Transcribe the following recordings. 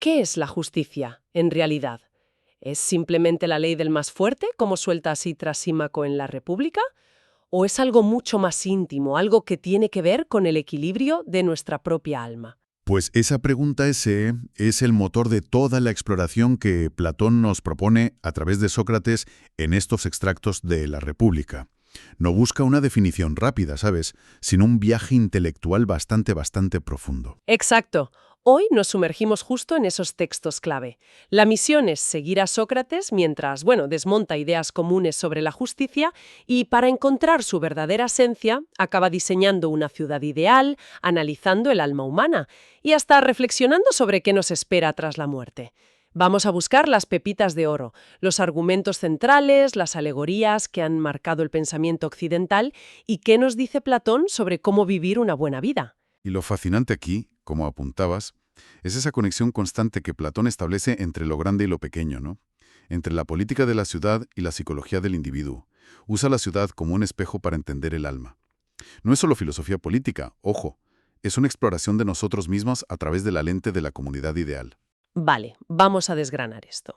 ¿Qué es la justicia, en realidad? ¿Es simplemente la ley del más fuerte, como suelta así Trasímaco en la República? ¿O es algo mucho más íntimo, algo que tiene que ver con el equilibrio de nuestra propia alma? Pues esa pregunta ese es el motor de toda la exploración que Platón nos propone a través de Sócrates en estos extractos de la República. No busca una definición rápida, ¿sabes?, sino un viaje intelectual bastante profundo. Exacto. Hoy nos sumergimos justo en esos textos clave. La misión es seguir a Sócrates mientras, desmonta ideas comunes sobre la justicia y para encontrar su verdadera esencia acaba diseñando una ciudad ideal, analizando el alma humana y hasta reflexionando sobre qué nos espera tras la muerte. Vamos a buscar las pepitas de oro, los argumentos centrales, las alegorías que han marcado el pensamiento occidental y qué nos dice Platón sobre cómo vivir una buena vida. Y lo fascinante aquí, como apuntabas, es esa conexión constante que Platón establece entre lo grande y lo pequeño, ¿no? Entre la política de la ciudad y la psicología del individuo. Usa la ciudad como un espejo para entender el alma. No es solo filosofía política, ojo, es una exploración de nosotros mismos a través de la lente de la comunidad ideal. Vale, vamos a desgranar esto.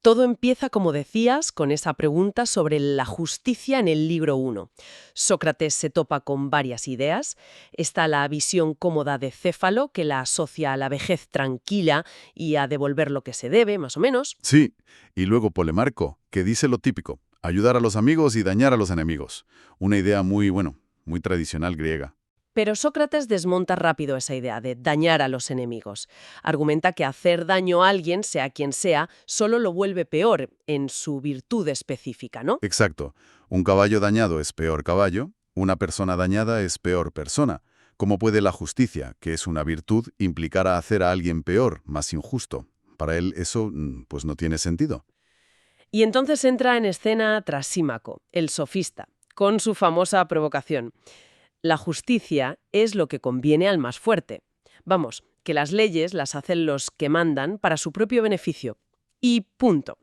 Todo empieza, como decías, con esa pregunta sobre la justicia en el libro 1. Sócrates se topa con varias ideas. Está la visión cómoda de Céfalo, que la asocia a la vejez tranquila y a devolver lo que se debe, más o menos. Sí, y luego Polemarco, que dice lo típico, ayudar a los amigos y dañar a los enemigos. Una idea muy tradicional griega. Pero Sócrates desmonta rápido esa idea de dañar a los enemigos. Argumenta que hacer daño a alguien, sea quien sea, solo lo vuelve peor en su virtud específica, ¿no? Exacto. Un caballo dañado es peor caballo, una persona dañada es peor persona. ¿Cómo puede la justicia, que es una virtud, implicar a hacer a alguien peor, más injusto? Para él eso, pues no tiene sentido. Y entonces entra en escena Trasímaco, el sofista, con su famosa provocación. La justicia es lo que conviene al más fuerte. Vamos, que las leyes las hacen los que mandan para su propio beneficio. Y punto.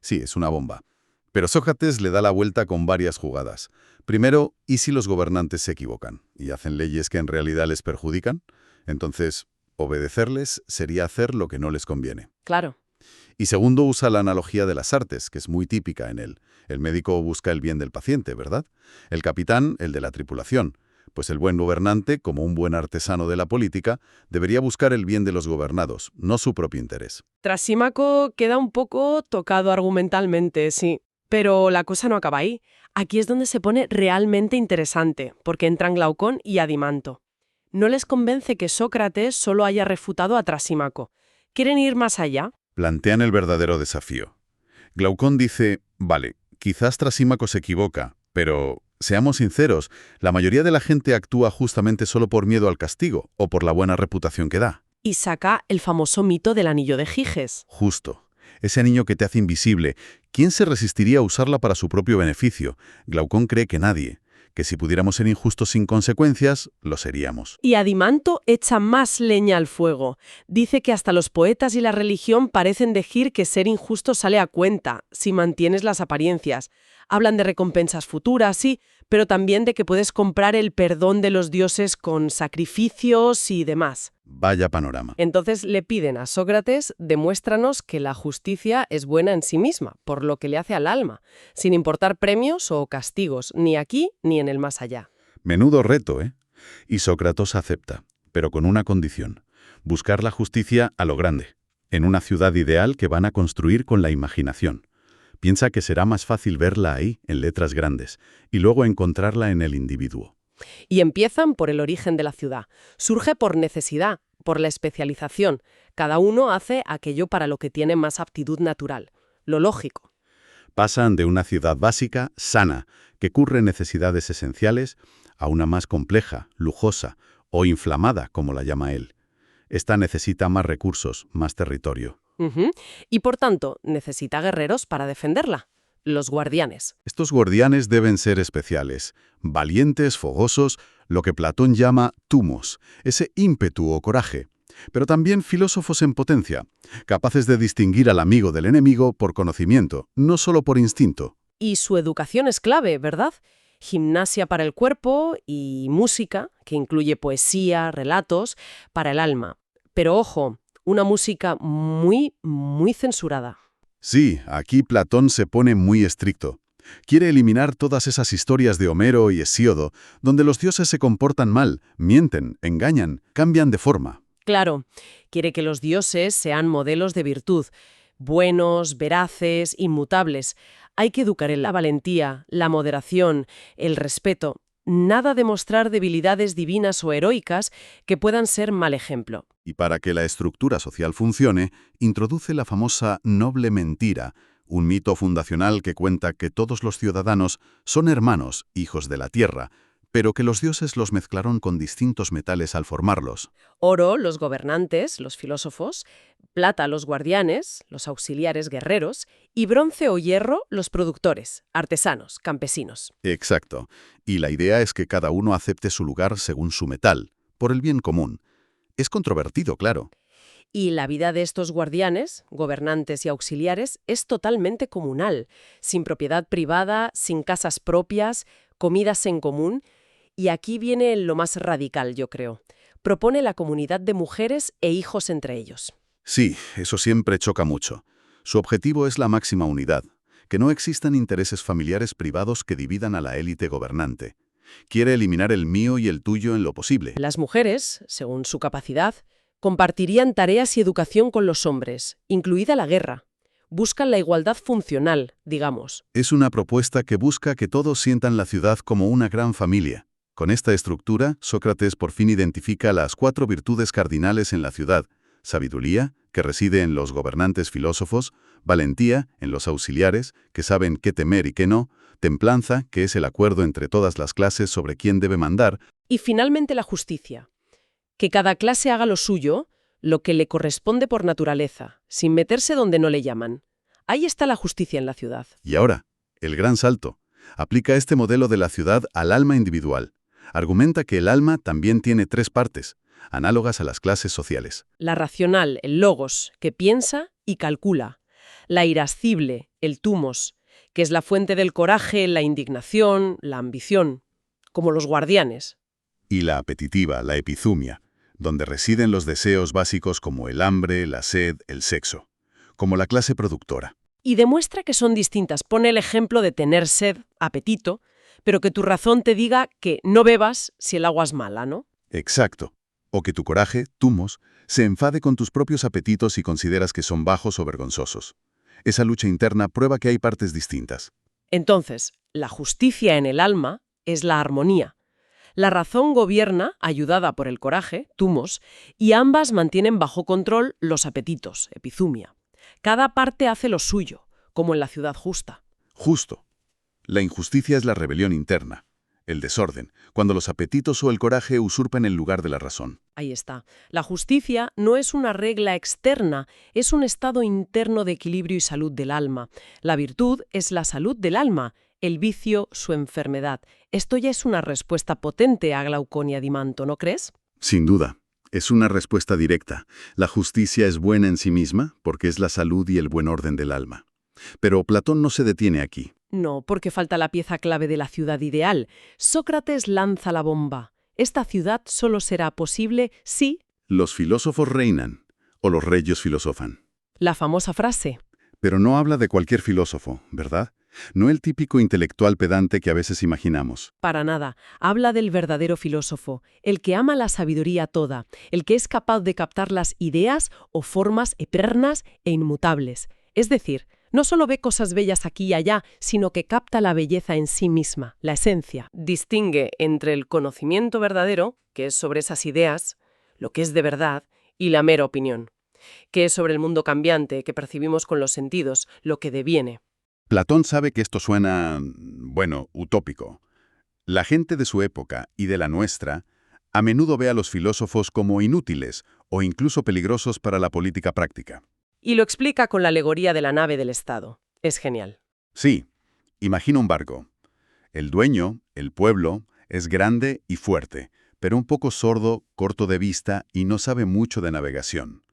Sí, es una bomba. Pero Sócrates le da la vuelta con varias jugadas. Primero, ¿y si los gobernantes se equivocan y hacen leyes que en realidad les perjudican? Entonces, obedecerles sería hacer lo que no les conviene. Claro. Y segundo, usa la analogía de las artes, que es muy típica en él. El médico busca el bien del paciente, ¿verdad? El capitán, el de la tripulación. Pues el buen gobernante, como un buen artesano de la política, debería buscar el bien de los gobernados, no su propio interés. Trasímaco queda un poco tocado argumentalmente, sí. Pero la cosa no acaba ahí. Aquí es donde se pone realmente interesante, porque entran Glaucón y Adimanto. No les convence que Sócrates solo haya refutado a Trasímaco. Quieren ir más allá. Plantean el verdadero desafío. Glaucón dice, vale, quizás Trasímaco se equivoca, pero seamos sinceros, la mayoría de la gente actúa justamente solo por miedo al castigo o por la buena reputación que da. Y saca el famoso mito del anillo de Giges. Justo. Ese anillo que te hace invisible. ¿Quién se resistiría a usarla para su propio beneficio? Glaucón cree que nadie. Que si pudiéramos ser injustos sin consecuencias, lo seríamos. Y Adimanto echa más leña al fuego. Dice que hasta los poetas y la religión parecen decir que ser injusto sale a cuenta, si mantienes las apariencias. Hablan de recompensas futuras, sí, pero también de que puedes comprar el perdón de los dioses con sacrificios y demás. Vaya panorama. Entonces le piden a Sócrates, demuéstranos que la justicia es buena en sí misma, por lo que le hace al alma, sin importar premios o castigos, ni aquí ni en el más allá. Menudo reto, ¿eh? Y Sócrates acepta, pero con una condición. Buscar la justicia a lo grande, en una ciudad ideal que van a construir con la imaginación. Piensa que será más fácil verla ahí, en letras grandes, y luego encontrarla en el individuo. Y empiezan por el origen de la ciudad. Surge por necesidad, por la especialización. Cada uno hace aquello para lo que tiene más aptitud natural, lo lógico. Pasan de una ciudad básica, sana, que cubre necesidades esenciales, a una más compleja, lujosa o inflamada, como la llama él. Esta necesita más recursos, más territorio. Ujú. Y por tanto, necesita guerreros para defenderla. Los guardianes. Estos guardianes deben ser especiales, valientes, fogosos, lo que Platón llama tumos, ese ímpetu o coraje. Pero también filósofos en potencia, capaces de distinguir al amigo del enemigo por conocimiento, no solo por instinto. Y su educación es clave, ¿verdad? Gimnasia para el cuerpo y música, que incluye poesía, relatos, para el alma. Pero ojo, una música muy, muy censurada. Sí, aquí Platón se pone muy estricto. Quiere eliminar todas esas historias de Homero y Hesíodo, donde los dioses se comportan mal, mienten, engañan, cambian de forma. Claro, quiere que los dioses sean modelos de virtud, buenos, veraces, inmutables. Hay que educar en la valentía, la moderación, el respeto. Nada de mostrar debilidades divinas o heroicas que puedan ser mal ejemplo. Y para que la estructura social funcione, introduce la famosa noble mentira, un mito fundacional que cuenta que todos los ciudadanos son hermanos, hijos de la tierra, pero que los dioses los mezclaron con distintos metales al formarlos. Oro, los gobernantes, los filósofos; plata, los guardianes, los auxiliares guerreros; y bronce o hierro, los productores, artesanos, campesinos. Exacto. Y la idea es que cada uno acepte su lugar según su metal, por el bien común. Es controvertido, claro. Y la vida de estos guardianes, gobernantes y auxiliares, es totalmente comunal, sin propiedad privada, sin casas propias, comidas en común. Y aquí viene lo más radical, yo creo. Propone la comunidad de mujeres e hijos entre ellos. Sí, eso siempre choca mucho. Su objetivo es la máxima unidad, que no existan intereses familiares privados que dividan a la élite gobernante. Quiere eliminar el mío y el tuyo en lo posible. Las mujeres, según su capacidad, compartirían tareas y educación con los hombres, incluida la guerra. Buscan la igualdad funcional, digamos. Es una propuesta que busca que todos sientan la ciudad como una gran familia. Con esta estructura, Sócrates por fin identifica las 4 virtudes cardinales en la ciudad: sabiduría, que reside en los gobernantes filósofos; valentía, en los auxiliares, que saben qué temer y qué no; templanza, que es el acuerdo entre todas las clases sobre quién debe mandar; Y finalmente la justicia. Que cada clase haga lo suyo, lo que le corresponde por naturaleza, sin meterse donde no le llaman. Ahí está la justicia en la ciudad. y ahora, el gran salto. Aplica este modelo de la ciudad al alma individual. Argumenta que el alma también tiene 3 partes, análogas a las clases sociales. La racional, el logos, que piensa y calcula. La irascible, el thumos, que es la fuente del coraje, la indignación, la ambición, como los guardianes. Y la apetitiva, la epizumia, donde residen los deseos básicos como el hambre, la sed, el sexo, como la clase productora. Y demuestra que son distintas. Pone el ejemplo de tener sed, apetito, pero que tu razón te diga que no bebas si el agua es mala, ¿no? Exacto. O que tu coraje, tumos, se enfade con tus propios apetitos y consideras que son bajos o vergonzosos. Esa lucha interna prueba que hay partes distintas. Entonces, la justicia en el alma es la armonía. La razón gobierna, ayudada por el coraje, thumos, y ambas mantienen bajo control los apetitos, epizumia. Cada parte hace lo suyo, como en la ciudad justa. Justo. La injusticia es la rebelión interna, el desorden, cuando los apetitos o el coraje usurpan el lugar de la razón. Ahí está. La justicia no es una regla externa, es un estado interno de equilibrio y salud del alma. La virtud es la salud del alma, el vicio su enfermedad. Esto ya es una respuesta potente a Glauconia di Manto, ¿no crees? Sin duda. Es una respuesta directa. La justicia es buena en sí misma porque es la salud y el buen orden del alma. Pero Platón no se detiene aquí. No, porque falta la pieza clave de la ciudad ideal. Sócrates lanza la bomba. Esta ciudad solo será posible si... Los filósofos reinan, o los reyes filosofan. La famosa frase. Pero no habla de cualquier filósofo, ¿verdad? No el típico intelectual pedante que a veces imaginamos. Para nada. Habla del verdadero filósofo, el que ama la sabiduría toda, el que es capaz de captar las ideas o formas eternas e inmutables. Es decir, no solo ve cosas bellas aquí y allá, sino que capta la belleza en sí misma, la esencia. Distingue entre el conocimiento verdadero, que es sobre esas ideas, lo que es de verdad, y la mera opinión, que es sobre el mundo cambiante que percibimos con los sentidos, lo que deviene. Platón sabe que esto suena, utópico. La gente de su época y de la nuestra a menudo ve a los filósofos como inútiles o incluso peligrosos para la política práctica. Y lo explica con la alegoría de la nave del Estado. Es genial. Sí, imagina un barco. El dueño, el pueblo, es grande y fuerte, pero un poco sordo, corto de vista y no sabe mucho de navegación.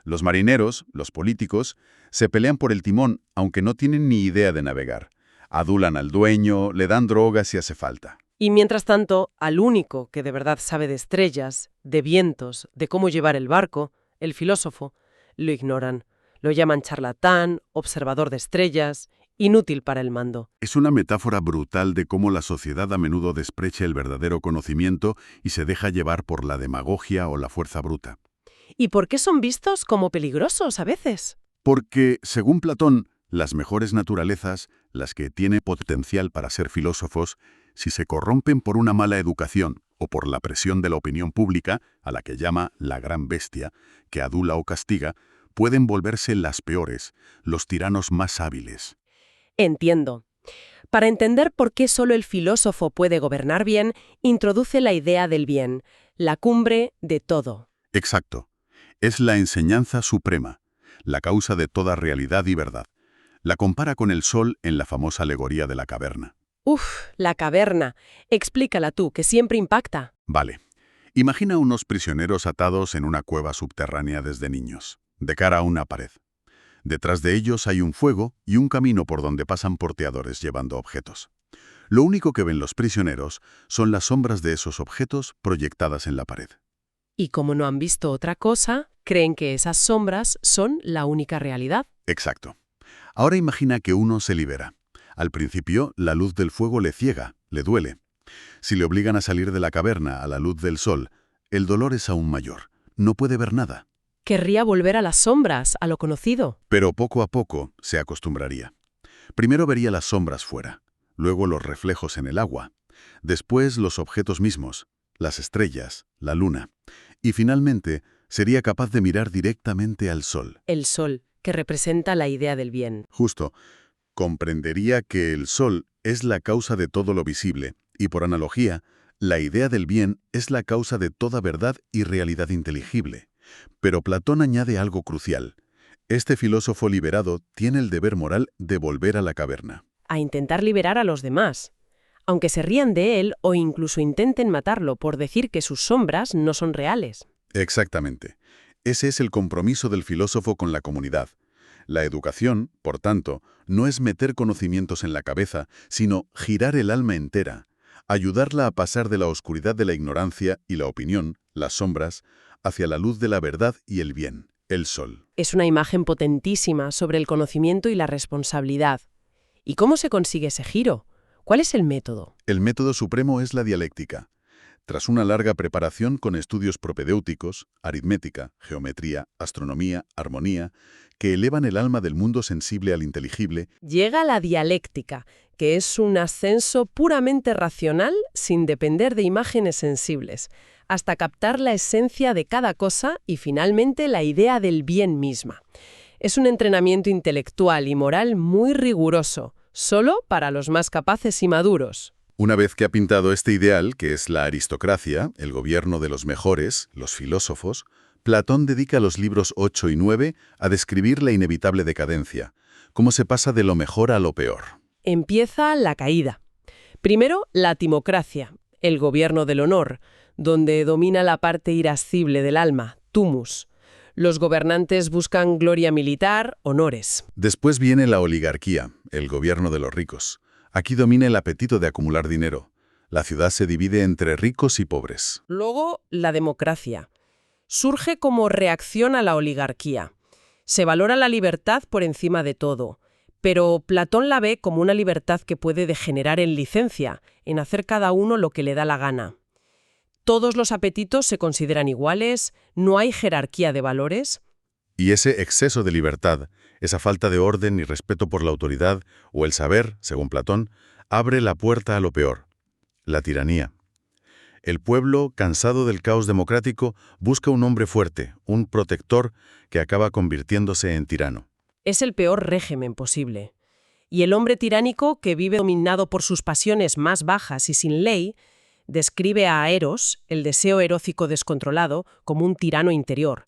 Los marineros, los políticos, se pelean por el timón, aunque no tienen ni idea de navegar. Adulan al dueño, le dan drogas si hace falta. Y mientras tanto, al único que de verdad sabe de estrellas, de vientos, de cómo llevar el barco, el filósofo, lo ignoran. Lo llaman charlatán, observador de estrellas, inútil para el mando. Es una metáfora brutal de cómo la sociedad a menudo desprecia el verdadero conocimiento y se deja llevar por la demagogia o la fuerza bruta. ¿Y por qué son vistos como peligrosos a veces? Porque, según Platón, las mejores naturalezas, las que tienen potencial para ser filósofos, si se corrompen por una mala educación o por la presión de la opinión pública, a la que llama la gran bestia, que adula o castiga, pueden volverse las peores, los tiranos más hábiles. Entiendo. Para entender por qué solo el filósofo puede gobernar bien, introduce la idea del bien, la cumbre de todo. Exacto. Es la enseñanza suprema, la causa de toda realidad y verdad. La compara con el sol en la famosa alegoría de la caverna. Uf, la caverna. Explícala tú, que siempre impacta. Vale. Imagina unos prisioneros atados en una cueva subterránea desde niños, de cara a una pared. Detrás de ellos hay un fuego y un camino por donde pasan porteadores llevando objetos. Lo único que ven los prisioneros son las sombras de esos objetos proyectadas en la pared. Y como no han visto otra cosa, creen que esas sombras son la única realidad. Exacto. Ahora imagina que uno se libera. Al principio, la luz del fuego le ciega, le duele. Si le obligan a salir de la caverna a la luz del sol, el dolor es aún mayor. No puede ver nada. Querría volver a las sombras, a lo conocido. Pero poco a poco se acostumbraría. Primero vería las sombras fuera, luego los reflejos en el agua, después los objetos mismos, las estrellas, la luna, y finalmente sería capaz de mirar directamente al sol. El sol, que representa la idea del bien. Justo, comprendería que el sol es la causa de todo lo visible, y por analogía, la idea del bien es la causa de toda verdad y realidad inteligible. Pero Platón añade algo crucial. Este filósofo liberado tiene el deber moral de volver a la caverna. A intentar liberar a los demás. Aunque se rían de él o incluso intenten matarlo por decir que sus sombras no son reales. Exactamente. Ese es el compromiso del filósofo con la comunidad. La educación, por tanto, no es meter conocimientos en la cabeza, sino girar el alma entera, ayudarla a pasar de la oscuridad de la ignorancia y la opinión, las sombras, hacia la luz de la verdad y el bien, el sol. Es una imagen potentísima sobre el conocimiento y la responsabilidad. ¿Y cómo se consigue ese giro? ¿Cuál es el método? El método supremo es la dialéctica. Tras una larga preparación con estudios propedéuticos, aritmética, geometría, astronomía, armonía, que elevan el alma del mundo sensible al inteligible, Llega la dialéctica, que es un ascenso puramente racional sin depender de imágenes sensibles, hasta captar la esencia de cada cosa y finalmente la idea del bien misma. Es un entrenamiento intelectual y moral muy riguroso, solo para los más capaces y maduros. una vez que ha pintado este ideal, que es la aristocracia, el gobierno de los mejores, los filósofos, Platón dedica los libros 8 y 9 a describir la inevitable decadencia, cómo se pasa de lo mejor a lo peor. Empieza la caída. Primero, la timocracia, el gobierno del honor, donde domina la parte irascible del alma, tumus. Los gobernantes buscan gloria militar, honores. Después viene la oligarquía, el gobierno de los ricos. Aquí domina el apetito de acumular dinero. La ciudad se divide entre ricos y pobres. Luego, la democracia. Surge como reacción a la oligarquía. Se valora la libertad por encima de todo, pero Platón la ve como una libertad que puede degenerar en licencia, en hacer cada uno lo que le da la gana. Todos los apetitos se consideran iguales, no hay jerarquía de valores. Y ese exceso de libertad, esa falta de orden y respeto por la autoridad o el saber, según Platón, abre la puerta a lo peor, la tiranía. El pueblo, cansado del caos democrático, busca un hombre fuerte, un protector que acaba convirtiéndose en tirano. Es el peor régimen posible. Y el hombre tiránico, que vive dominado por sus pasiones más bajas y sin ley, describe a Eros, el deseo erótico descontrolado, como un tirano interior.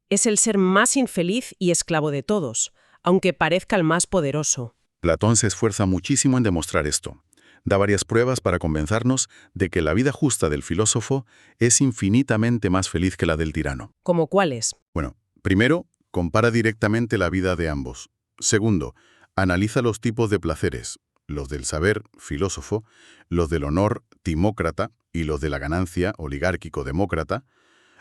Es el ser más infeliz y esclavo de todos, aunque parezca el más poderoso. Platón se esfuerza muchísimo en demostrar esto. Da varias pruebas para convencernos de que la vida justa del filósofo es infinitamente más feliz que la del tirano. ¿Como cuáles? Bueno, primero, compara directamente la vida de ambos. Segundo, analiza los tipos de placeres, los del saber, filósofo, los del honor, timócrata, y los de la ganancia, oligárquico, demócrata.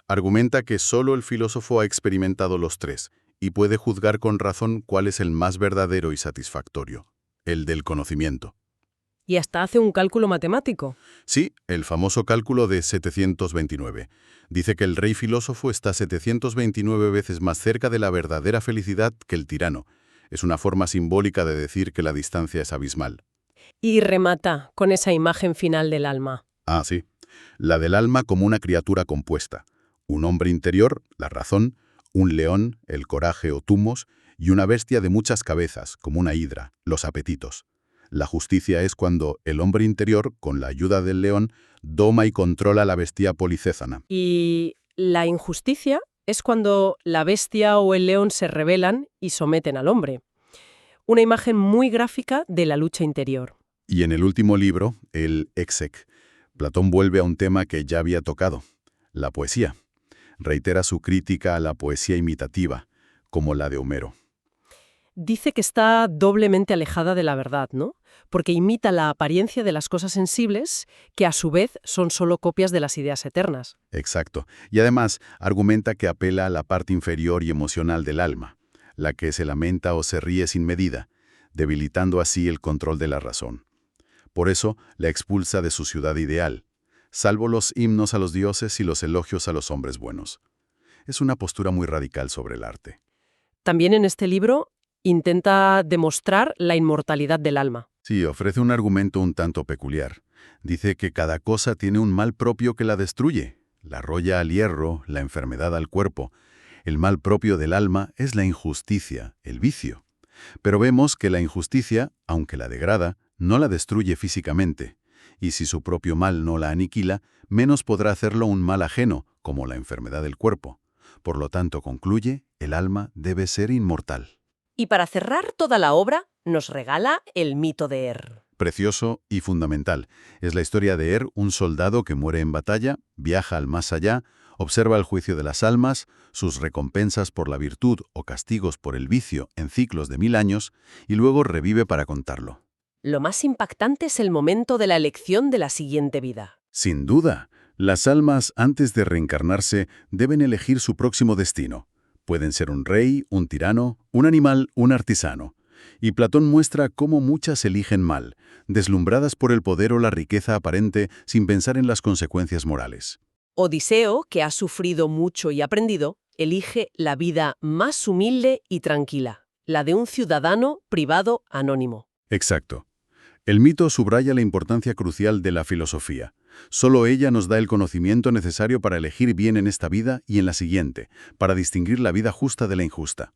Argumenta que solo el filósofo ha experimentado los tres, y puede juzgar con razón cuál es el más verdadero y satisfactorio, el del conocimiento. Y hasta hace un cálculo matemático. Sí, el famoso cálculo de 729. Dice que el rey filósofo está 729 veces más cerca de la verdadera felicidad que el tirano. Es una forma simbólica de decir que la distancia es abismal. Y remata con esa imagen final del alma. Ah, sí. La del alma como una criatura compuesta. Un hombre interior, la razón, un león, el coraje o tumos, y una bestia de muchas cabezas, como una hidra, los apetitos. La justicia es cuando el hombre interior, con la ayuda del león, doma y controla la bestia policéfana. Y la injusticia es cuando la bestia o el león se rebelan y someten al hombre. Una imagen muy gráfica de la lucha interior. Y en el último libro, el Exec, Platón vuelve a un tema que ya había tocado, la poesía. Reitera su crítica a la poesía imitativa, como la de Homero. Dice que está doblemente alejada de la verdad, ¿no? Porque imita la apariencia de las cosas sensibles, que a su vez son solo copias de las ideas eternas. Exacto. Y además argumenta que apela a la parte inferior y emocional del alma, la que se lamenta o se ríe sin medida, debilitando así el control de la razón. Por eso la expulsa de su ciudad ideal, salvo los himnos a los dioses y los elogios a los hombres buenos. Es una postura muy radical sobre el arte. También en este libro intenta demostrar la inmortalidad del alma. Sí, ofrece un argumento un tanto peculiar. Dice que cada cosa tiene un mal propio que la destruye. La roya al hierro, la enfermedad al cuerpo. El mal propio del alma es la injusticia, el vicio. Pero vemos que la injusticia, aunque la degrada, no la destruye físicamente. Y si su propio mal no la aniquila, menos podrá hacerlo un mal ajeno, como la enfermedad del cuerpo. Por lo tanto, concluye, el alma debe ser inmortal. Y para cerrar toda la obra, nos regala el mito de Precioso y fundamental. Es la historia de un soldado que muere en batalla, viaja al más allá, observa el juicio de las almas, sus recompensas por la virtud o castigos por el vicio en ciclos de 1000 años, y luego revive para contarlo. Lo más impactante es el momento de la elección de la siguiente vida. Sin duda, las almas antes de reencarnarse deben elegir su próximo destino. Pueden ser un rey, un tirano, un animal, un artesano. Y Platón muestra cómo muchas eligen mal, deslumbradas por el poder o la riqueza aparente sin pensar en las consecuencias morales. Odiseo, que ha sufrido mucho y aprendido, elige la vida más humilde y tranquila, la de un ciudadano privado anónimo. Exacto. El mito subraya la importancia crucial de la filosofía. Solo ella nos da el conocimiento necesario para elegir bien en esta vida y en la siguiente, para distinguir la vida justa de la injusta.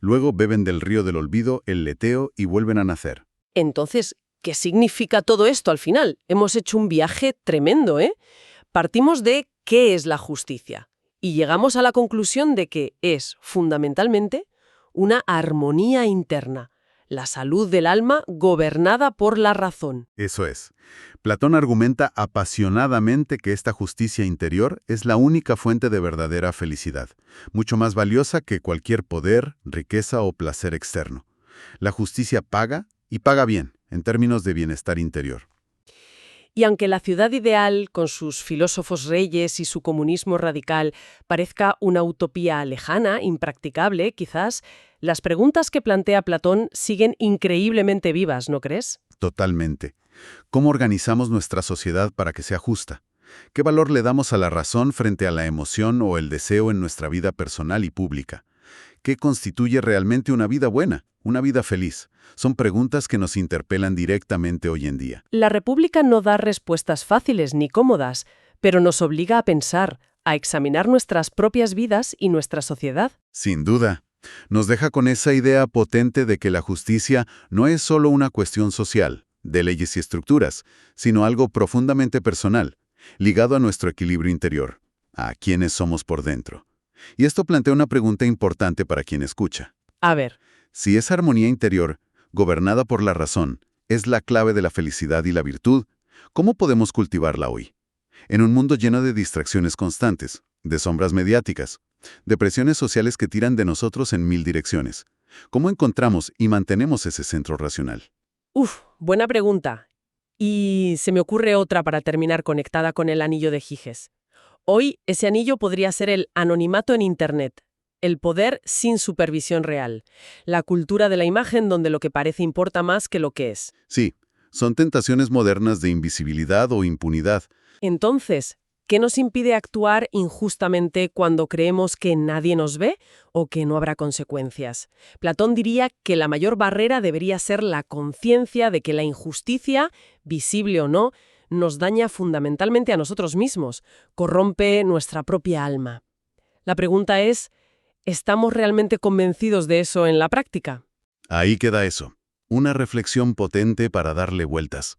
Luego beben del río del olvido, el leteo, y vuelven a nacer. Entonces, ¿qué significa todo esto al final? Hemos hecho un viaje tremendo, ¿eh? Partimos de qué es la justicia y llegamos a la conclusión de que es, fundamentalmente, una armonía interna, la salud del alma gobernada por la razón. Eso es. Platón argumenta apasionadamente que esta justicia interior es la única fuente de verdadera felicidad, mucho más valiosa que cualquier poder, riqueza o placer externo. La justicia paga, y paga bien, en términos de bienestar interior. Y aunque la ciudad ideal, con sus filósofos reyes y su comunismo radical, parezca una utopía lejana, impracticable, quizás, las preguntas que plantea Platón siguen increíblemente vivas, ¿no crees? Totalmente. ¿Cómo organizamos nuestra sociedad para que sea justa? ¿Qué valor le damos a la razón frente a la emoción o el deseo en nuestra vida personal y pública? ¿Qué constituye realmente una vida buena, una vida feliz? Son preguntas que nos interpelan directamente hoy en día. La República no da respuestas fáciles ni cómodas, pero nos obliga a pensar, a examinar nuestras propias vidas y nuestra sociedad. Sin duda. Nos deja con esa idea potente de que la justicia no es solo una cuestión social, de leyes y estructuras, sino algo profundamente personal, ligado a nuestro equilibrio interior, a quienes somos por dentro. Y esto plantea una pregunta importante para quien escucha. A ver, Si esa armonía interior, gobernada por la razón, es la clave de la felicidad y la virtud, ¿cómo podemos cultivarla hoy? En un mundo lleno de distracciones constantes, de sombras mediáticas, de presiones sociales que tiran de nosotros en 1000 direcciones, ¿cómo encontramos y mantenemos ese centro racional? buena pregunta. Y se me ocurre otra para terminar conectada con el anillo de Giges. Hoy ese anillo podría ser el anonimato en Internet. El poder sin supervisión real. La cultura de la imagen donde lo que parece importa más que lo que es. Sí, son tentaciones modernas de invisibilidad o impunidad. Entonces, ¿qué nos impide actuar injustamente cuando creemos que nadie nos ve o que no habrá consecuencias? Platón diría que la mayor barrera debería ser la conciencia de que la injusticia, visible o no, nos daña fundamentalmente a nosotros mismos, corrompe nuestra propia alma. La pregunta es, ¿estamos realmente convencidos de eso en la práctica? Ahí queda eso. Una reflexión potente para darle vueltas.